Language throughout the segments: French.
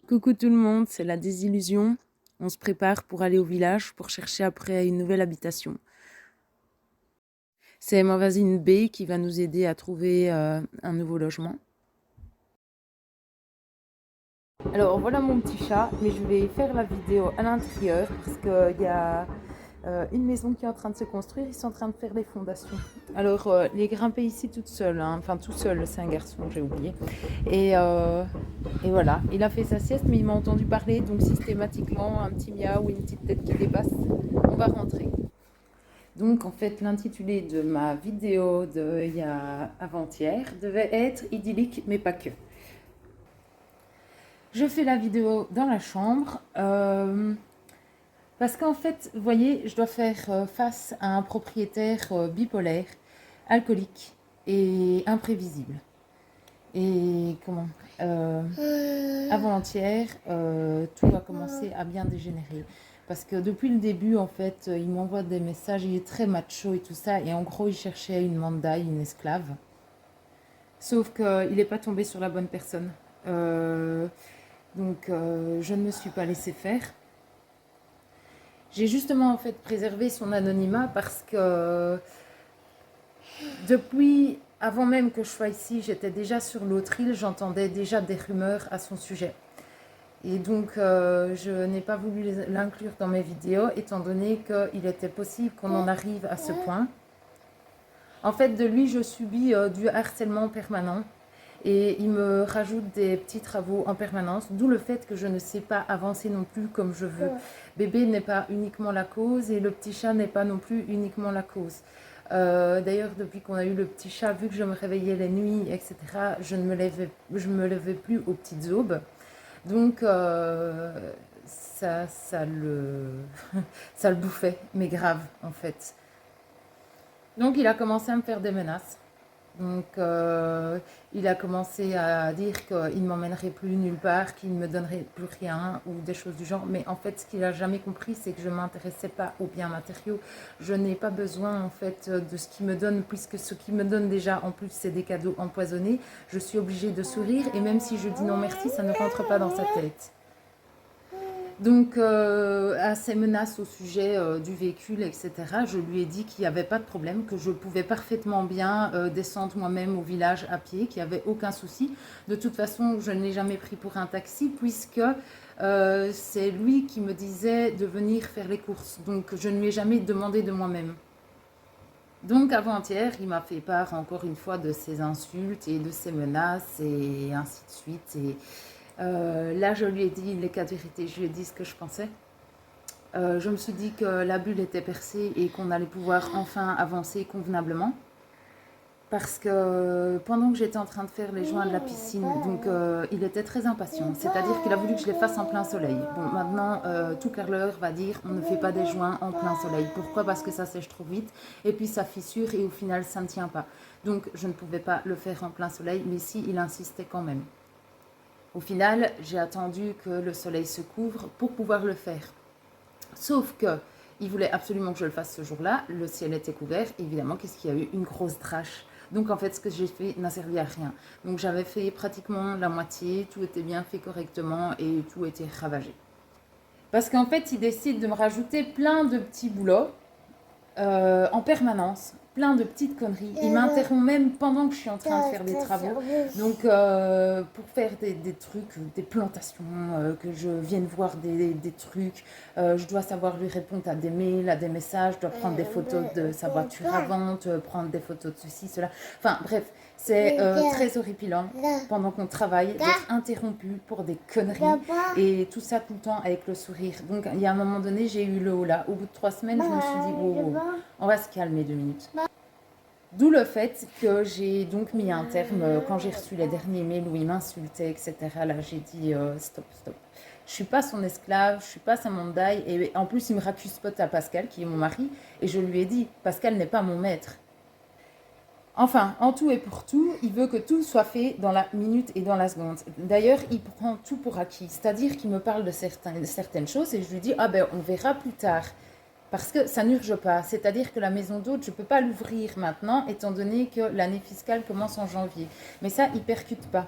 Coucou tout le monde, c'est la désillusion. On se prépare pour aller au village pour chercher après une nouvelle habitation. C'est ma voisine B qui va nous aider à trouver un nouveau logement. Alors voilà mon petit chat, mais je vais faire la vidéo à l'intérieur parce qu'il y a une maison qui est en train de se construire, ils sont en train de faire les fondations. Alors il est grimpé ici toute seule, hein. Enfin tout seul, c'est un garçon, j'ai oublié. Et voilà, il a fait sa sieste, mais il m'a entendu parler, donc systématiquement un petit miaou ou une petite tête qui dépasse, on va rentrer. Donc en fait l'intitulé de ma vidéo d'il y a avant-hier devait être idyllique, mais pas que. Je fais la vidéo dans la chambre parce qu'en fait, vous voyez, je dois faire face à un propriétaire bipolaire, alcoolique et imprévisible. Et comment avant-hier, tout a commencé à bien dégénérer. Parce que depuis le début, en fait, il m'envoie des messages, il est très macho et tout ça. Et en gros, il cherchait une mandaille, une esclave. Sauf qu'il n'est pas tombé sur la bonne personne. Donc, je ne me suis pas laissée faire. J'ai justement, en fait, préservé son anonymat parce que depuis, avant même que je sois ici, j'étais déjà sur l'autre île, j'entendais déjà des rumeurs à son sujet. Et donc, je n'ai pas voulu l'inclure dans mes vidéos, étant donné qu'il était possible qu'on en arrive à ce point. En fait, de lui, je subis du harcèlement permanent. Et il me rajoute des petits travaux en permanence, d'où le fait que je ne sais pas avancer non plus comme je veux. Bébé n'est pas uniquement la cause et le petit chat n'est pas non plus uniquement la cause. D'ailleurs, depuis qu'on a eu le petit chat, vu que je me réveillais les nuits, etc., je ne me levais plus aux petites aubes. Donc, ça le bouffait, mais grave, en fait. Donc, il a commencé à me faire des menaces. Donc, il a commencé à dire qu'il ne m'emmènerait plus nulle part, qu'il ne me donnerait plus rien ou des choses du genre. Mais en fait, ce qu'il n'a jamais compris, c'est que je ne m'intéressais pas aux biens matériaux. Je n'ai pas besoin, en fait, de ce qu'il me donne, puisque ce qu'il me donne déjà, en plus, c'est des cadeaux empoisonnés. Je suis obligée de sourire et même si je dis non merci, ça ne rentre pas dans sa tête. Donc, à ces menaces au sujet du véhicule, etc., je lui ai dit qu'il n'y avait pas de problème, que je pouvais parfaitement bien descendre moi-même au village à pied, qu'il n'y avait aucun souci. De toute façon, je ne l'ai jamais pris pour un taxi, puisque c'est lui qui me disait de venir faire les courses. Donc, je ne lui ai jamais demandé de moi-même. Donc, avant-hier, il m'a fait part encore une fois de ses insultes et de ses menaces et ainsi de suite. Et là, je lui ai dit les cas de vérité, je lui ai dit ce que je pensais. Je me suis dit que la bulle était percée et qu'on allait pouvoir enfin avancer convenablement. Parce que pendant que j'étais en train de faire les joints de la piscine, donc il était très impatient. C'est-à-dire qu'il a voulu que je les fasse en plein soleil. Bon, maintenant, tout carreleur va dire on ne fait pas des joints en plein soleil. Pourquoi? Parce que ça sèche trop vite et puis ça fissure et au final ça ne tient pas. Donc je ne pouvais pas le faire en plein soleil, mais si, il insistait quand même. Au final, j'ai attendu que le soleil se couvre pour pouvoir le faire. Sauf que il voulait absolument que je le fasse ce jour-là. Le ciel était couvert. Évidemment, qu'est-ce qu'il y a eu? Une grosse drache. Donc en fait, ce que j'ai fait n'a servi à rien. Donc j'avais fait pratiquement la moitié. Tout était bien fait correctement et tout était ravagé. Parce qu'en fait, il décide de me rajouter plein de petits boulots en permanence, plein de petites conneries. Il m'interrompt même pendant que je suis en train de faire des travaux. Donc, pour faire des trucs, des plantations, que je vienne voir des trucs, je dois savoir lui répondre à des mails, à des messages, je dois prendre des photos de sa voiture à vente, prendre des photos de ceci, cela. Enfin, bref, c'est très horripilant pendant qu'on travaille d'être interrompu pour des conneries et tout ça tout le temps avec le sourire. Donc, il y a un moment donné, j'ai eu le haut là. Au bout de 3 semaines, je me suis dit, wow, on va se calmer 2 minutes. D'où le fait que j'ai donc mis un terme quand j'ai reçu les derniers mails où il m'insultait, etc. Là, j'ai dit stop, stop. Je suis pas son esclave, je suis pas sa mandaille. Et en plus, il me raccuse pote à Pascal, qui est mon mari. Et je lui ai dit, Pascal n'est pas mon maître. Enfin, en tout et pour tout, il veut que tout soit fait dans la minute et dans la seconde. D'ailleurs, il prend tout pour acquis. C'est-à-dire qu'il me parle de certaines choses et je lui dis, ah ben, on verra plus tard. Parce que ça n'urge pas. C'est-à-dire que la maison d'hôte, je ne peux pas l'ouvrir maintenant, étant donné que l'année fiscale commence en janvier. Mais ça, il ne percute pas.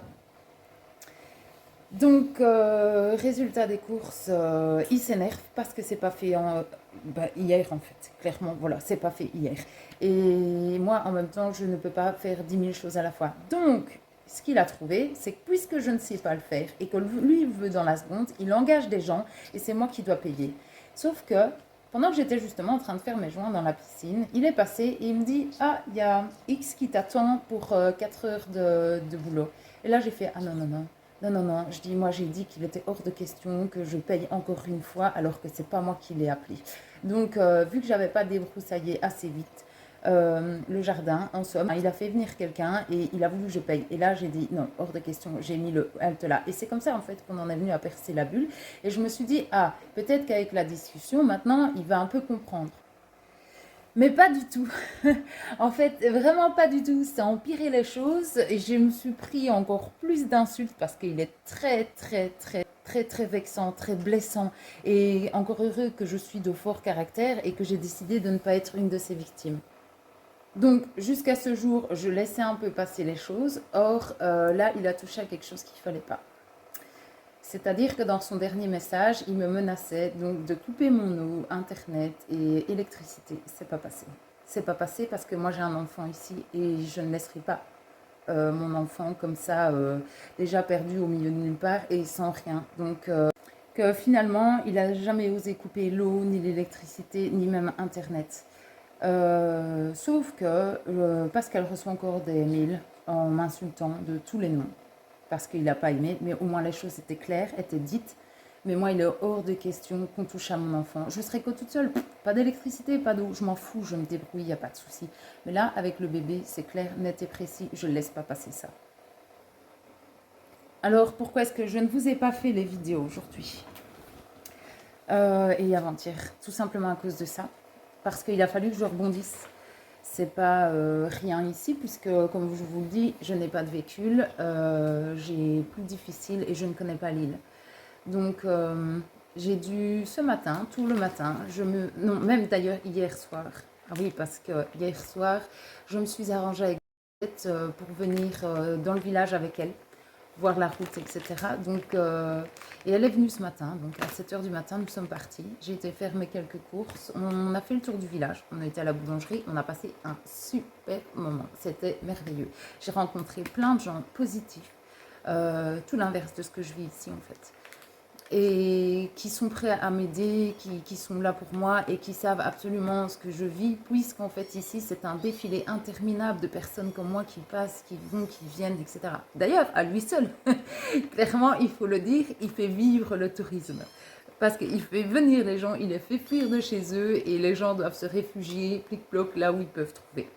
Donc, résultat des courses, il s'énerve parce que c'est pas fait hier en fait. Clairement, voilà, c'est pas fait hier. Et moi, en même temps, je ne peux pas faire 10 000 choses à la fois. Donc, ce qu'il a trouvé, c'est que puisque je ne sais pas le faire et que lui, il veut dans la seconde, il engage des gens et c'est moi qui dois payer. Sauf que, pendant que j'étais justement en train de faire mes joints dans la piscine, il est passé et il me dit: Ah, il y a X qui t'attend pour 4 heures de boulot. Et là, j'ai fait: Ah non, non, non. Non, non, non, je dis, moi j'ai dit qu'il était hors de question que je paye encore une fois alors que c'est pas moi qui l'ai appelé. Donc, vu que j'avais pas débroussaillé assez vite le jardin, en somme, il a fait venir quelqu'un et il a voulu que je paye. Et là, j'ai dit, non, hors de question, j'ai mis le halte là. Et c'est comme ça, en fait, qu'on en est venu à percer la bulle. Et je me suis dit, ah, peut-être qu'avec la discussion, maintenant, il va un peu comprendre. Mais pas du tout. En fait, vraiment pas du tout. Ça a empiré les choses et je me suis pris encore plus d'insultes parce qu'il est très, très, très, très, très vexant, très blessant. Et encore heureux que je suis de fort caractère et que j'ai décidé de ne pas être une de ses victimes. Donc, jusqu'à ce jour, je laissais un peu passer les choses. Or, là, il a touché à quelque chose qu'il ne fallait pas. C'est-à-dire que dans son dernier message, il me menaçait donc de couper mon eau, internet et électricité. C'est pas passé. C'est pas passé parce que moi j'ai un enfant ici et je ne laisserai pas mon enfant comme ça, déjà perdu au milieu de nulle part et sans rien. Donc que finalement, il n'a jamais osé couper l'eau, ni l'électricité, ni même internet. Sauf que Pascal reçoit encore des mails en m'insultant de tous les noms parce qu'il n'a pas aimé, mais au moins les choses étaient claires, étaient dites. Mais moi, il est hors de question qu'on touche à mon enfant. Je serai que toute seule, pas d'électricité, pas d'eau, je m'en fous, je me débrouille, il n'y a pas de souci. Mais là, avec le bébé, c'est clair, net et précis, je ne laisse pas passer ça. Alors, pourquoi est-ce que je ne vous ai pas fait les vidéos aujourd'hui et avant-hier? Tout simplement à cause de ça. Parce qu'il a fallu que je rebondisse. C'est pas rien ici, puisque, comme je vous le dis, je n'ai pas de véhicule, j'ai plus difficile et je ne connais pas l'île. Donc, j'ai dû, ce matin, tout le matin, non, même d'ailleurs hier soir. Ah oui, parce que hier soir, je me suis arrangée avec pour venir dans le village avec elle, voir la route, etc. Donc, et elle est venue ce matin, donc à 7 h du matin, nous sommes partis. J'ai été faire mes quelques courses, on a fait le tour du village, on a été à la boulangerie, on a passé un super moment, c'était merveilleux. J'ai rencontré plein de gens positifs, tout l'inverse de ce que je vis ici en fait. Et qui sont prêts à m'aider, qui sont là pour moi et qui savent absolument ce que je vis, puisqu'en fait ici c'est un défilé interminable de personnes comme moi qui passent, qui vont, qui viennent, etc. D'ailleurs, à lui seul, clairement il faut le dire, il fait vivre le tourisme. Parce qu'il fait venir les gens, il les fait fuir de chez eux et les gens doivent se réfugier, plic-ploc, là où ils peuvent trouver.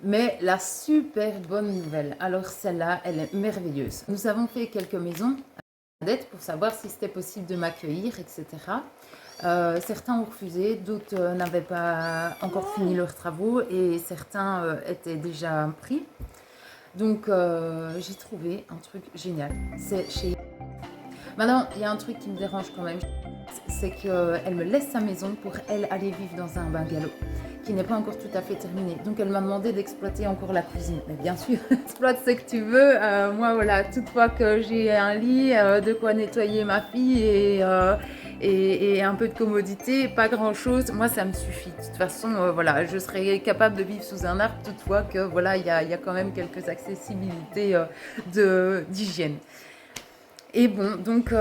Mais la super bonne nouvelle, alors celle-là, elle est merveilleuse. Nous avons fait quelques maisons pour savoir si c'était possible de m'accueillir, etc. Certains ont refusé, d'autres n'avaient pas encore fini leurs travaux et certains étaient déjà pris. Donc j'ai trouvé un truc génial. C'est chez... Maintenant, il y a un truc qui me dérange quand même, c'est qu'elle me laisse sa maison pour elle aller vivre dans un bungalow qui n'est pas encore tout à fait terminé. Donc elle m'a demandé d'exploiter encore la cuisine. Mais bien sûr, exploite ce que tu veux. Moi, voilà, toutefois que j'ai un lit, de quoi nettoyer ma fille et un peu de commodité, pas grand-chose. Moi, ça me suffit. De toute façon, voilà, je serais capable de vivre sous un arbre, toutefois que voilà, il y a quand même quelques accessibilités d'hygiène. Et bon, donc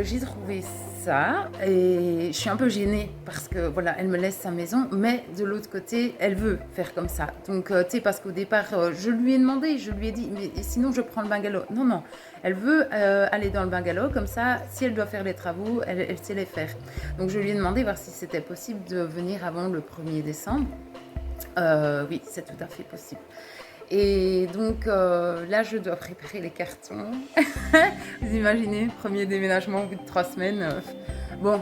j'ai trouvé ça et je suis un peu gênée parce que voilà, elle me laisse sa maison, mais de l'autre côté, elle veut faire comme ça. Donc tu sais, parce qu'au départ, je lui ai demandé, je lui ai dit, mais sinon je prends le bungalow. Non, non, elle veut aller dans le bungalow, comme ça, si elle doit faire les travaux, elle sait les faire. Donc je lui ai demandé voir si c'était possible de venir avant le 1er décembre. Oui, c'est tout à fait possible. Et donc là, je dois préparer les cartons. Vous imaginez, premier déménagement au bout de 3 semaines. Bon,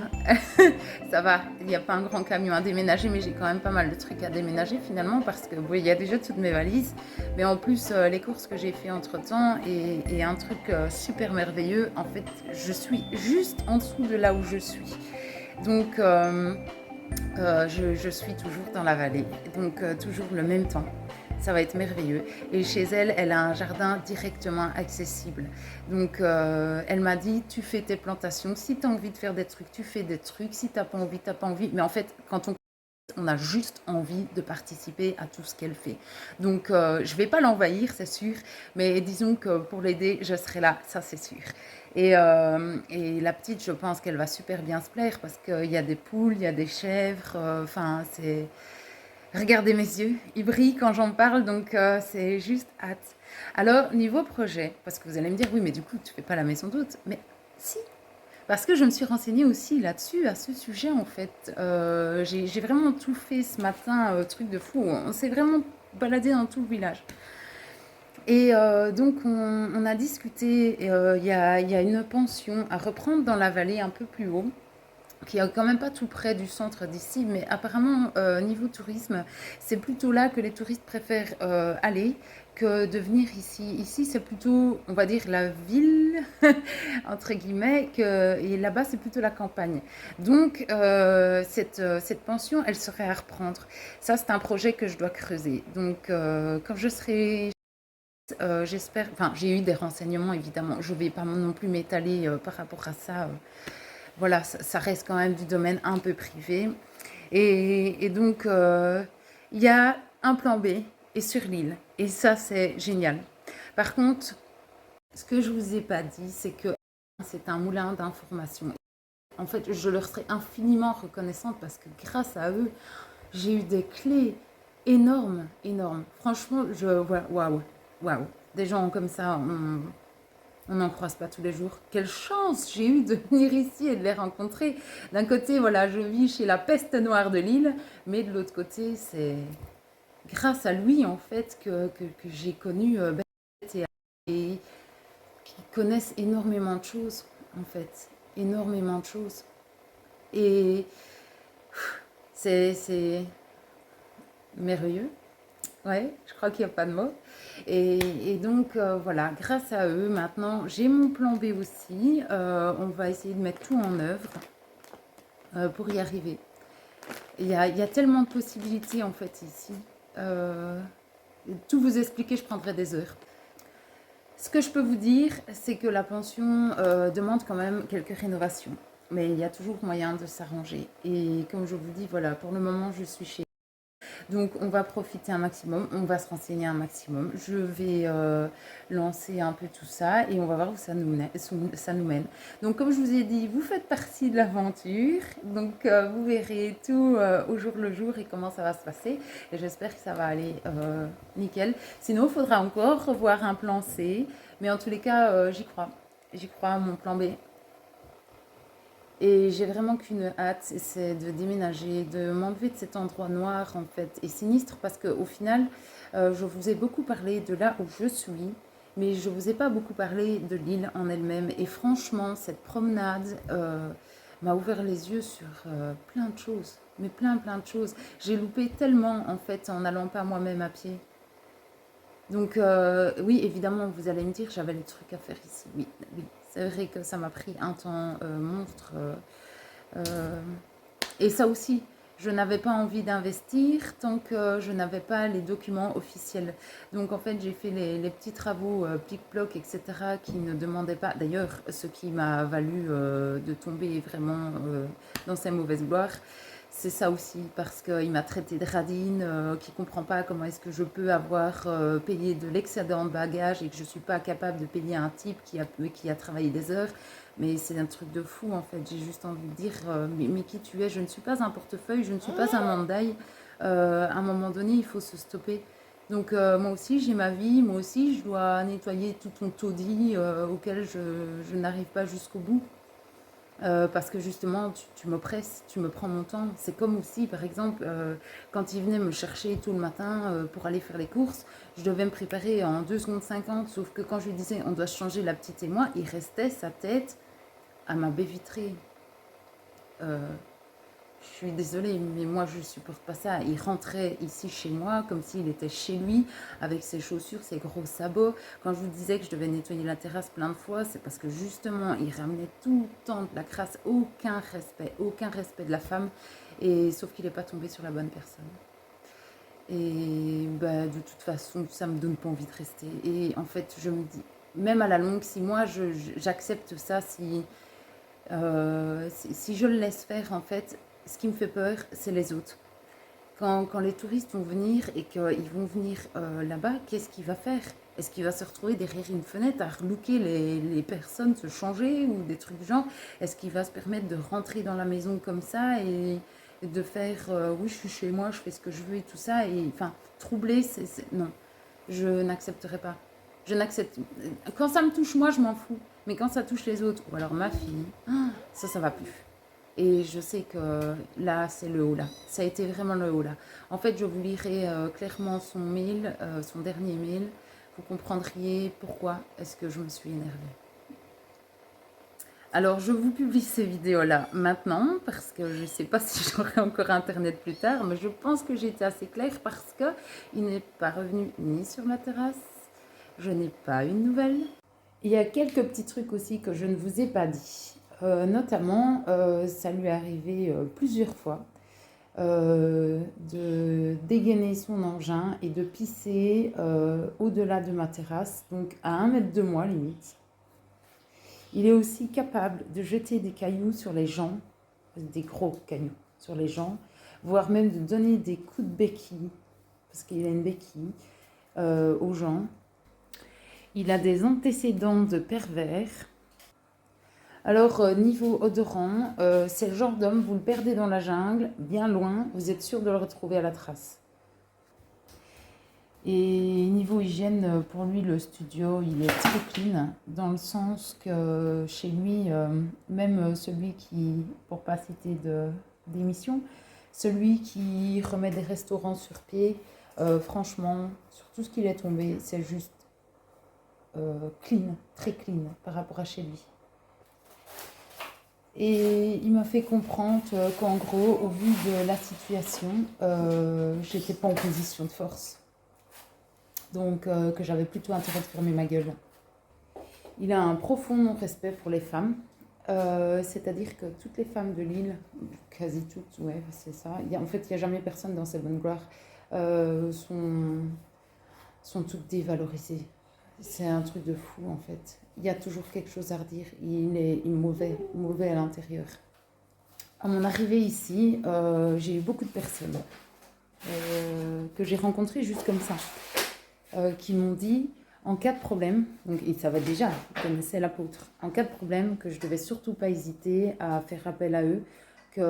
ça va, il n'y a pas un grand camion à déménager, mais j'ai quand même pas mal de trucs à déménager finalement parce que bon, il y a déjà toutes mes valises. Mais en plus, les courses que j'ai fait entre-temps et un truc super merveilleux, en fait, je suis juste en dessous de là où je suis. Donc, je suis toujours dans la vallée, donc toujours le même temps. ça va être merveilleux. Et chez elle, elle a un jardin directement accessible. Donc, elle m'a dit, tu fais tes plantations. Si tu as envie de faire des trucs, tu fais des trucs. Si tu n'as pas envie, tu n'as pas envie. Mais en fait, quand on a juste envie de participer à tout ce qu'elle fait. Donc, je ne vais pas l'envahir, c'est sûr, mais disons que pour l'aider, je serai là, ça c'est sûr. Et la petite, je pense qu'elle va super bien se plaire parce qu'il y a des poules, il y a des chèvres, enfin, c'est... Regardez mes yeux, ils brillent quand j'en parle, donc c'est juste hâte. Alors, niveau projet, parce que vous allez me dire, oui, mais du coup, tu fais pas la maison d'hôte. Mais si, parce que je me suis renseignée aussi là-dessus, à ce sujet en fait. J'ai vraiment tout fait ce matin, truc de fou. On s'est vraiment baladé dans tout le village. Et donc on a discuté, y a une pension à reprendre dans la vallée un peu plus haut, qui est quand même pas tout près du centre d'ici, mais apparemment, niveau tourisme, c'est plutôt là que les touristes préfèrent aller que de venir ici. Ici, c'est plutôt, on va dire, la ville, entre guillemets, et là-bas, c'est plutôt la campagne. Donc, cette pension, elle serait à reprendre. Ça, c'est un projet que je dois creuser. Donc, quand je serai... j'espère, enfin, j'ai eu des renseignements évidemment. Je ne vais pas non plus m'étaler par rapport à ça. Voilà, ça reste quand même du domaine un peu privé. Et donc, il y a un plan B et sur l'île. Et ça, c'est génial. Par contre, ce que je ne vous ai pas dit, c'est que c'est un moulin d'informations. En fait, je leur serais infiniment reconnaissante parce que grâce à eux, j'ai eu des clés énormes, énormes. Franchement, waouh, waouh. Des gens comme ça, on n'en croise pas tous les jours. Quelle chance j'ai eu de venir ici et de les rencontrer. D'un côté, voilà, je vis chez la peste noire de l'île, mais de l'autre côté, c'est grâce à lui, en fait, que j'ai connu et qui connaissent énormément de choses, en fait. Énormément de choses. Et c'est merveilleux. Ouais, je crois qu'il n'y a pas de mots. Et donc, voilà, grâce à eux, maintenant, j'ai mon plan B aussi. On va essayer de mettre tout en œuvre pour y arriver. Il y a tellement de possibilités, en fait, ici. Euh, tout vous expliquer, je prendrai des heures. Ce que je peux vous dire, c'est que la pension demande quand même quelques rénovations. Mais il y a toujours moyen de s'arranger. Et comme je vous dis, voilà, pour le moment, je suis chez... Donc, on va profiter un maximum, on va se renseigner un maximum. Je vais lancer un peu tout ça et on va voir où ça nous mène. Donc, comme je vous ai dit, vous faites partie de l'aventure. Donc, vous verrez tout au jour le jour et comment ça va se passer. Et j'espère que ça va aller nickel. Sinon, il faudra encore revoir un plan C. Mais en tous les cas, j'y crois. J'y crois à mon plan B. Et j'ai vraiment qu'une hâte, c'est de déménager, de m'enlever de cet endroit noir en fait et sinistre parce qu'au final, je vous ai beaucoup parlé de là où je suis, mais je ne vous ai pas beaucoup parlé de l'île en elle-même. Et franchement, cette promenade m'a ouvert les yeux sur plein de choses, mais plein de choses. J'ai loupé tellement en fait en n'allant pas moi-même à pied. Donc oui, évidemment, vous allez me dire, j'avais des trucs à faire ici. Oui, oui, c'est vrai que ça m'a pris un temps monstre. Euh, et ça aussi, je n'avais pas envie d'investir tant que je n'avais pas les documents officiels. Donc en fait, j'ai fait les petits travaux plic-ploc, etc. qui ne demandaient pas. D'ailleurs, ce qui m'a valu de tomber vraiment dans ces mauvaises gloires, c'est ça aussi, parce qu'il m'a traité de radine, qui ne comprend pas comment est-ce que je peux avoir payé de l'excédent de bagages et que je ne suis pas capable de payer un type qui a travaillé des heures. Mais c'est un truc de fou en fait. J'ai juste envie de dire, mais qui tu es? Je ne suis pas un portefeuille, je ne suis pas un mandaille. À un moment donné, il faut se stopper. Donc moi aussi, j'ai ma vie, moi aussi, je dois nettoyer tout ton taudis auquel je n'arrive pas jusqu'au bout. Parce que justement, tu m'oppresses, tu me prends mon temps. C'est comme aussi, par exemple, quand il venait me chercher tout le matin pour aller faire les courses, je devais me préparer en 2 secondes 50, sauf que quand je lui disais on doit changer la petite et moi, il restait sa tête à ma baie vitrée. Euh, je suis désolée, mais moi je supporte pas ça. Il rentrait ici chez moi comme s'il était chez lui, avec ses chaussures, ses gros sabots. Quand je vous disais que je devais nettoyer la terrasse plein de fois, c'est parce que justement, il ramenait tout le temps de la crasse, aucun respect de la femme. Et sauf qu'il n'est pas tombé sur la bonne personne. Et bah, de toute façon, ça me donne pas envie de rester. Et en fait, je me dis, même à la longue, si moi j'accepte ça, si je le laisse faire, en fait, ce qui me fait peur, c'est les autres. Quand les touristes vont venir et qu'ils vont venir là-bas, qu'est-ce qu'il va faire? Est-ce qu'il va se retrouver derrière une fenêtre à relooker les personnes, se changer ou des trucs du genre? Est-ce qu'il va se permettre de rentrer dans la maison comme ça et de faire oui, je suis chez moi, je fais ce que je veux et tout ça? Et enfin, troubler, non, je n'accepterai pas. Je n'accepte. Quand ça me touche, moi, je m'en fous. Mais quand ça touche les autres, ou alors ma fille, ça va plus. Et je sais que là, c'est le haut là. Ça a été vraiment le haut là. En fait, je vous lirai clairement son mail, son dernier mail. Vous comprendriez pourquoi est-ce que je me suis énervée. Alors, je vous publie ces vidéos-là maintenant parce que je ne sais pas si j'aurai encore Internet plus tard, mais je pense que j'ai été assez claire parce qu'il n'est pas revenu ni sur ma terrasse, je n'ai pas une nouvelle. Il y a quelques petits trucs aussi que je ne vous ai pas dit. Notamment, ça lui est arrivé plusieurs fois de dégainer son engin et de pisser au-delà de ma terrasse, donc à 1 mètre de moi limite. Il est aussi capable de jeter des cailloux sur les gens, des gros cailloux sur les gens, voire même de donner des coups de béquille, parce qu'il a une béquille, aux gens. Il a des antécédents de pervers. Alors, niveau odorant, c'est le genre d'homme, vous le perdez dans la jungle, bien loin, vous êtes sûr de le retrouver à la trace. Et niveau hygiène, pour lui, le studio, il est très clean, dans le sens que chez lui, même celui qui, pour pas citer d'émission, celui qui remet des restaurants sur pied, franchement, sur tout ce qu'il est tombé, c'est juste clean, très clean par rapport à chez lui. Et il m'a fait comprendre qu'en gros, au vu de la situation, j'étais pas en position de force. Donc que j'avais plutôt intérêt de fermer ma gueule. Il a un profond non-respect pour les femmes. C'est-à-dire que toutes les femmes de l'île, quasi toutes, ouais, c'est ça. En fait, il n'y a jamais personne dans cette bonne gloire, sont toutes dévalorisées. C'est un truc de fou en fait. Il y a toujours quelque chose à redire. Il est mauvais, mauvais à l'intérieur. À mon arrivée ici, j'ai eu beaucoup de personnes que j'ai rencontrées juste comme ça, qui m'ont dit, en cas de problème, donc ils savaient déjà, ils connaissaient l'apôtre, en cas de problème, que je devais surtout pas hésiter à faire appel à eux, qu'ils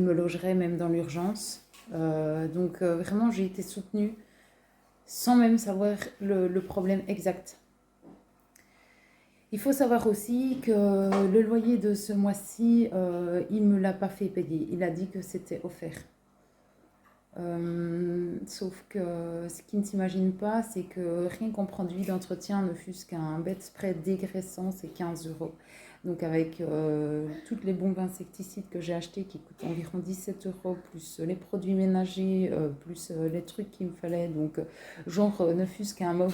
me logeraient même dans l'urgence. Donc vraiment, j'ai été soutenue sans même savoir le problème exact. Il faut savoir aussi que le loyer de ce mois-ci, il ne me l'a pas fait payer. Il a dit que c'était offert. Sauf que ce qu'il ne s'imagine pas, c'est que rien qu'en produit d'entretien, ne fût-ce qu'un bed spray dégraissant, c'est 15 euros. Donc avec toutes les bombes insecticides que j'ai achetées qui coûtent environ 17 euros, plus les produits ménagers, plus les trucs qu'il me fallait, donc genre ne fût-ce qu'un mop,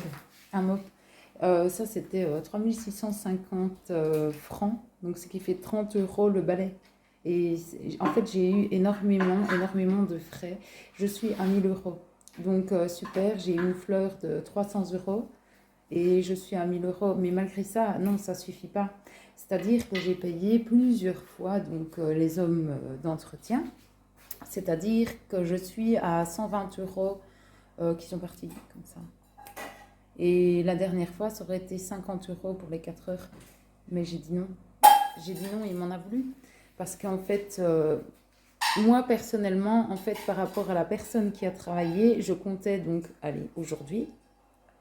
ça c'était 3650 francs, donc ce qui fait 30 euros le balai. Et en fait, j'ai eu énormément de frais. Je suis à 1000 euros. Donc, super, j'ai une fleur de 300 euros et je suis à 1000 euros. Mais malgré ça, non, ça ne suffit pas. C'est-à-dire que j'ai payé plusieurs fois donc, les hommes d'entretien. C'est-à-dire que je suis à 120 euros qui sont partis comme ça. Et la dernière fois, ça aurait été 50 euros pour les 4 heures. Mais j'ai dit non. J'ai dit non, il m'en a voulu. Parce qu'en fait, moi personnellement, en fait, par rapport à la personne qui a travaillé, je comptais donc aller aujourd'hui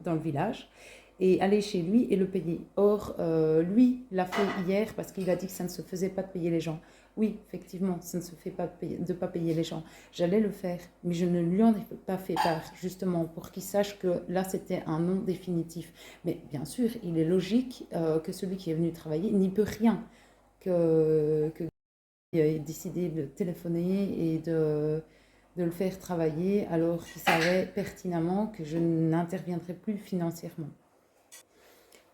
dans le village et aller chez lui et le payer. Or, lui l'a fait hier parce qu'il a dit que ça ne se faisait pas de payer les gens. Oui, effectivement, ça ne se fait pas de ne pas payer les gens. J'allais le faire, mais je ne lui en ai pas fait part, justement, pour qu'il sache que là, c'était un non définitif. Mais bien sûr, il est logique que celui qui est venu travailler n'y peut rien, que a décidé de téléphoner et de le faire travailler alors qu'il savait pertinemment que je n'interviendrais plus financièrement.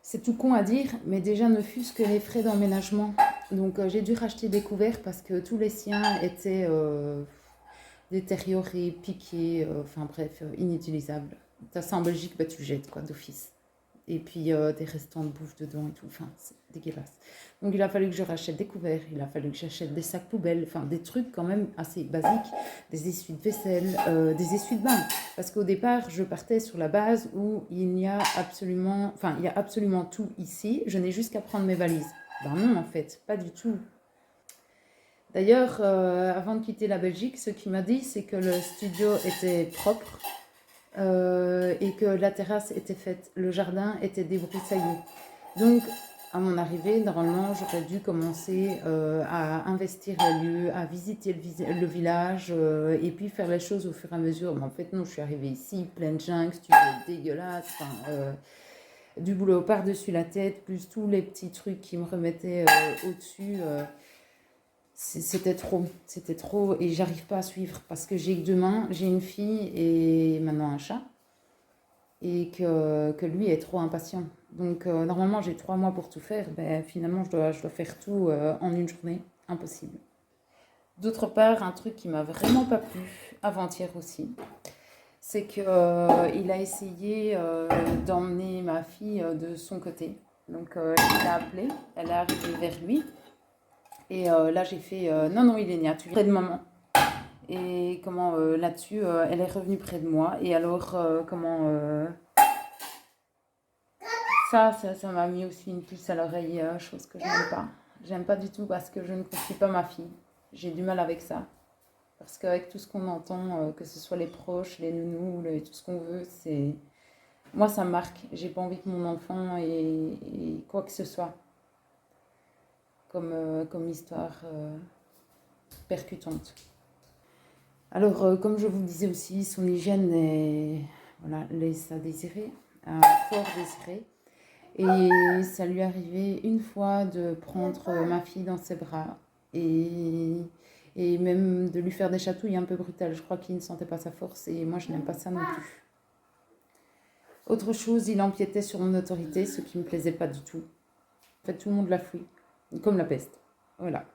C'est tout con à dire, mais déjà ne fût-ce que les frais d'emménagement. Donc j'ai dû racheter des couverts parce que tous les siens étaient détérioré, piqué, enfin bref, inutilisable. T'as ça en Belgique, bah tu le jettes quoi, d'office. Et puis des restants de bouffe dedans et tout, enfin c'est dégueulasse. Donc il a fallu que je rachète des couverts, il a fallu que j'achète des sacs poubelles, enfin des trucs quand même assez basiques, des essuies de vaisselle, des essuies de bain. Parce qu'au départ, je partais sur la base où il y a absolument, enfin il y a absolument tout ici, je n'ai juste qu'à prendre mes valises. Ben non en fait, pas du tout. D'ailleurs, avant de quitter la Belgique, ce qu'il m'a dit, c'est que le studio était propre, et que la terrasse était faite, le jardin était débroussaillé. Donc, à mon arrivée, normalement, j'aurais dû commencer à investir les lieux, à visiter le village et puis faire les choses au fur et à mesure. Mais en fait, non, je suis arrivée ici, pleine de jungle, studio dégueulasse, enfin, du boulot par-dessus la tête, plus tous les petits trucs qui me remettaient au-dessus. C'était trop et j'arrive pas à suivre parce que j'ai que 2 mains, j'ai une fille et maintenant un chat et que lui est trop impatient. Donc normalement j'ai 3 mois pour tout faire, ben, finalement je dois faire tout en une journée, impossible. D'autre part, un truc qui m'a vraiment pas plu, avant-hier aussi, c'est qu'il a essayé d'emmener ma fille de son côté. Donc il l'a appelée, elle est arrivée vers lui et là j'ai fait non non Ilénia, tu viens près de maman. Et comment là-dessus, elle est revenue près de moi. Et alors, ça m'a mis aussi une puce à l'oreille, chose que je n'aime pas. J'aime pas du tout parce que je ne confie pas ma fille. J'ai du mal avec ça. Parce qu'avec tout ce qu'on entend, que ce soit les proches, les nounous, tout ce qu'on veut, c'est... Moi, ça me marque. J'ai pas envie que mon enfant ait quoi que ce soit comme histoire percutante. Alors, comme je vous le disais aussi, son hygiène voilà, laisse à désirer, fort désirer. Et ça lui est arrivé une fois de prendre ma fille dans ses bras et, et même de lui faire des chatouilles un peu brutales. Je crois qu'il ne sentait pas sa force et moi je n'aime pas ça non plus. Autre chose, il empiétait sur mon autorité, ce qui ne me plaisait pas du tout. En fait, tout le monde l'a fouille, comme la peste. Voilà.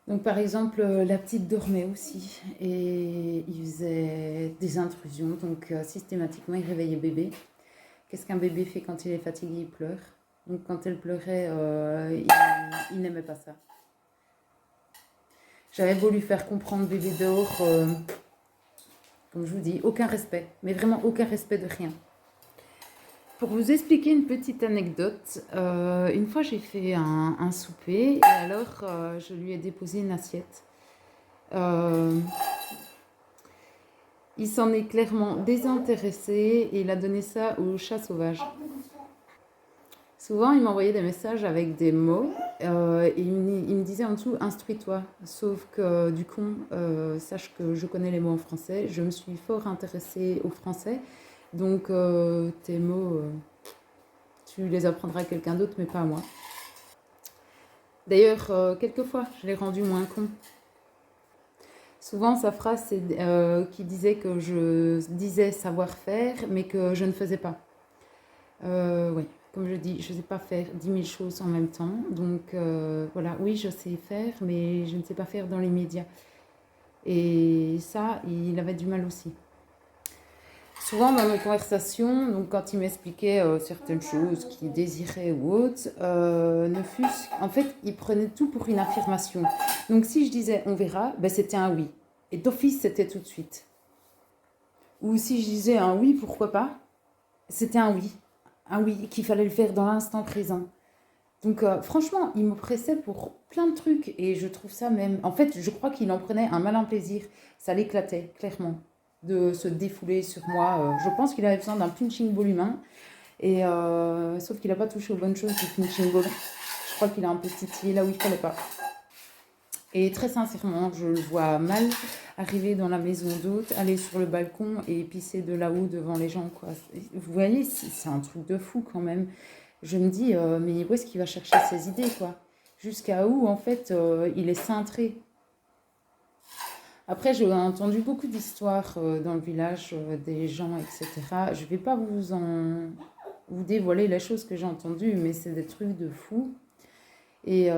Donc par exemple, la petite dormait aussi et il faisait des intrusions, donc systématiquement il réveillait bébé. Qu'est-ce qu'un bébé fait quand il est fatigué? Il pleure. Donc quand elle pleurait, il n'aimait pas ça. J'avais beau lui faire comprendre bébé dehors, comme je vous dis, aucun respect, mais vraiment aucun respect de rien. Pour vous expliquer une petite anecdote, une fois j'ai fait un souper et alors je lui ai déposé une assiette. Il s'en est clairement désintéressé et il a donné ça au chat sauvage. Souvent, il m'envoyait des messages avec des mots et il me disait en dessous instruis-toi. Sauf que du coup, sache que je connais les mots en français. Je me suis fort intéressée au français. Donc, tes mots, tu les apprendras à quelqu'un d'autre, mais pas à moi. D'ailleurs, quelquefois, je l'ai rendu moins con. Souvent, sa phrase, c'est qui disait que je disais savoir faire, mais que je ne faisais pas. Oui, comme je dis, je ne sais pas faire 10 000 choses en même temps. Donc voilà, oui, je sais faire, mais je ne sais pas faire dans les médias. Et ça, il avait du mal aussi. Souvent dans nos conversations, donc quand il m'expliquait certaines choses qu'il désirait ou autre, ne fût-ce... En fait, il prenait tout pour une affirmation. Donc si je disais on verra, ben, c'était un oui. Et d'office, c'était tout de suite. Ou si je disais un oui, pourquoi pas, c'était un oui. Un oui, qu'il fallait le faire dans l'instant présent. Donc franchement, il me pressait pour plein de trucs et je trouve ça même... En fait, je crois qu'il en prenait un malin plaisir. Ça l'éclatait, clairement, de se défouler sur moi. Je pense qu'il avait besoin d'un punching ball humain. Et, sauf qu'il n'a pas touché aux bonnes choses du punching ball. Je crois qu'il a un peu titillé là où il ne fallait pas. Et très sincèrement, je le vois mal arriver dans la maison d'hôte, aller sur le balcon et pisser de là-haut devant les gens, quoi. Vous voyez, c'est un truc de fou quand même. Je me dis, mais où est-ce qu'il va chercher ses idées, quoi? Jusqu'à où, en fait, il est cintré. Après, j'ai entendu beaucoup d'histoires dans le village, des gens, etc. Je ne vais pas vous dévoiler les choses que j'ai entendues, mais c'est des trucs de fou. Et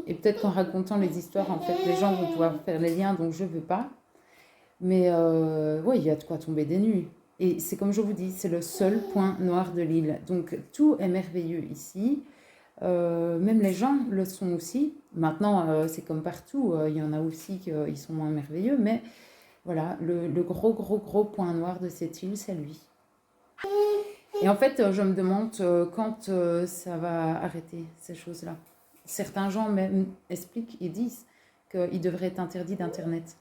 Et peut-être qu'en racontant les histoires, en fait, les gens vont pouvoir faire les liens, donc je veux pas. Mais oui, il y a de quoi tomber des nues. Et c'est comme je vous dis, c'est le seul point noir de l'île. Donc tout est merveilleux ici. Même les gens le sont aussi. Maintenant, c'est comme partout, il y en a aussi qui sont moins merveilleux. Mais voilà, le gros, gros, gros point noir de cette île, c'est lui. Et en fait, je me demande quand ça va arrêter, ces choses-là. Certains gens même expliquent et disent qu'il devrait être interdit d'Internet.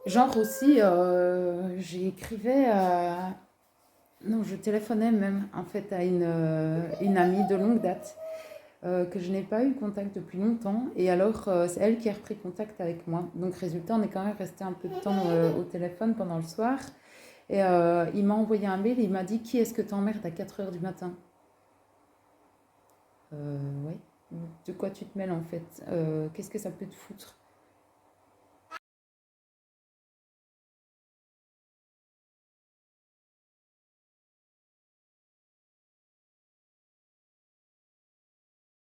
Genre aussi, j'écrivais à... Non, je téléphonais même en fait à une amie de longue date que je n'ai pas eu contact depuis longtemps. Et alors, c'est elle qui a repris contact avec moi. Donc, résultat, on est quand même resté un peu de temps au téléphone pendant le soir. Et il m'a envoyé un mail et il m'a dit: qui est-ce que t'emmerdes à 4 heures du matin? Ouais. De quoi tu te mêles en fait? Qu'est-ce que ça peut te foutre?